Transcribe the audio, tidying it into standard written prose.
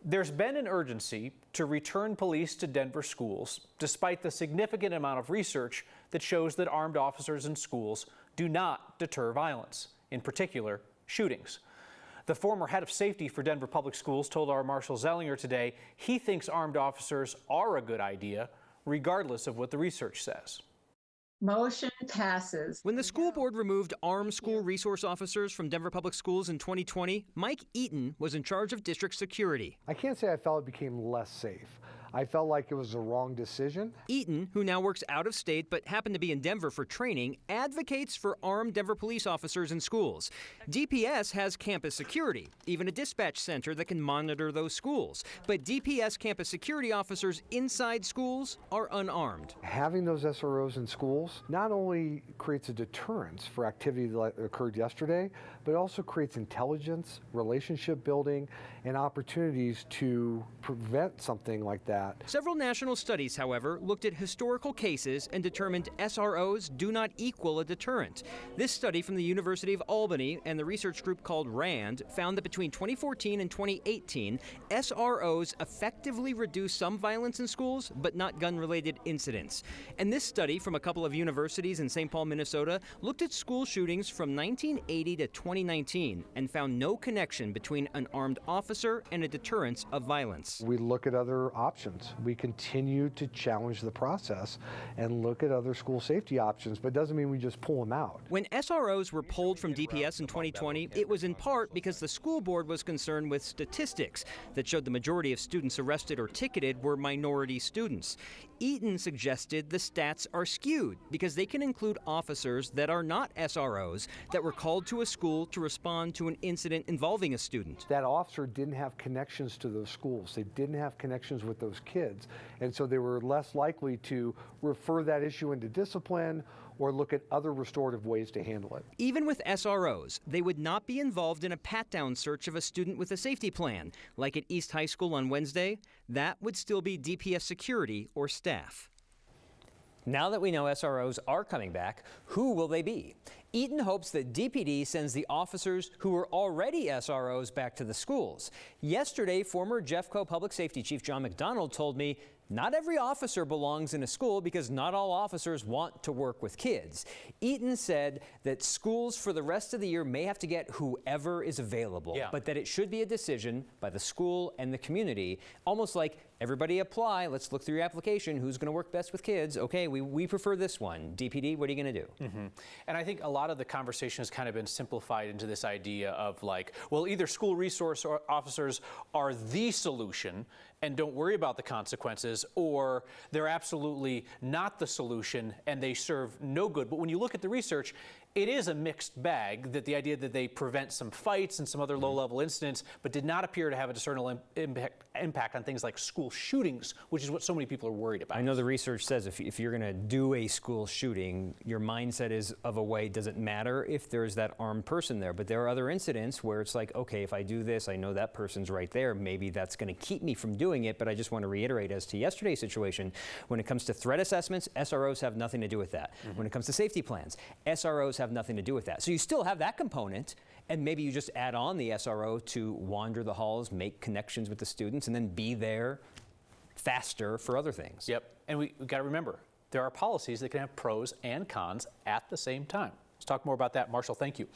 There's been an urgency to return police to Denver schools, despite the significant amount of research that shows that armed officers in schools do not deter violence, in particular, shootings. The former head of safety for Denver Public Schools told our Marshall Zellinger today he thinks armed officers are a good idea, regardless of what the research says. Motion passes. When the school board removed armed school resource officers from Denver Public Schools in 2020, Mike Eaton was in charge of district security. I can't say I felt it became less safe. I felt like it was the wrong decision. Eaton, who now works out of state but happened to be in Denver for training, advocates for armed Denver police officers in schools. DPS has campus security, even a dispatch center that can monitor those schools. But DPS campus security officers inside schools are unarmed. Having those SROs in schools not only creates a deterrence for activity that occurred yesterday, but also creates intelligence, relationship building, and opportunities to prevent something like that. Several national studies, however, looked at historical cases and determined SROs do not equal a deterrent. This study from the University of Albany and the research group called RAND found that between 2014 and 2018, SROs effectively reduced some violence in schools, but not gun-related incidents. And this study from a couple of universities in St. Paul, Minnesota, looked at school shootings from 1980 to 2019 and found no connection between an armed officer and a deterrence of violence. We look at other options. We continue to challenge the process and look at other school safety options, but it doesn't mean we just pull them out. When SROs were pulled from DPS in 2020, it was in part because the school board was concerned with statistics that showed the majority of students arrested or ticketed were minority students. Eaton suggested the stats are skewed because they can include officers that are not SROs that were called to a school to respond to an incident involving a student. That officer didn't have connections to those schools. They didn't have connections with those kids, and so they were less likely to refer that issue into discipline or look at other restorative ways to handle it. Even with SROs, they would not be involved in a pat-down search of a student with a safety plan, like at East High School on Wednesday. That would still be DPS security or staff. Now that we know SROs are coming back, who will they be? Eaton hopes that DPD sends the officers who were already SROs back to the schools. Yesterday, former Jeffco Public Safety Chief John McDonald told me not every officer belongs in a school because not all officers want to work with kids. Eaton said that schools for the rest of the year may have to get whoever is available, but that it should be a decision by the school and the community, almost like everybody apply, let's look through your application, who's going to work best with kids? Okay, we prefer this one. DPD, what are you going to do? And I think a lot of the conversation has kind of been simplified into this idea of like, well, either school resource officers are the solution and don't worry about the consequences, or they're absolutely not the solution and they serve no good. But when you look at the research, it is a mixed bag, that the idea that they prevent some fights and some other low-level incidents, but did not appear to have a discernible impact on things like school shootings, which is what so many people are worried about. I know the research says if you're going to do a school shooting, your mindset is of a way, does it matter if there's that armed person there? But there are other incidents where it's like, okay, if I do this, I know that person's right there. Maybe that's going to keep me from doing it. But I just want to reiterate, as to yesterday's situation, when it comes to threat assessments, SROs have nothing to do with that. When it comes to safety plans, SROs have nothing to do with that. So you still have that component, and maybe you just add on the SRO to wander the halls, make connections with the students, and then be there faster for other things. Yep, and we've got to remember, there are policies that can have pros and cons at the same time. Let's talk more about that. Marshall, thank you.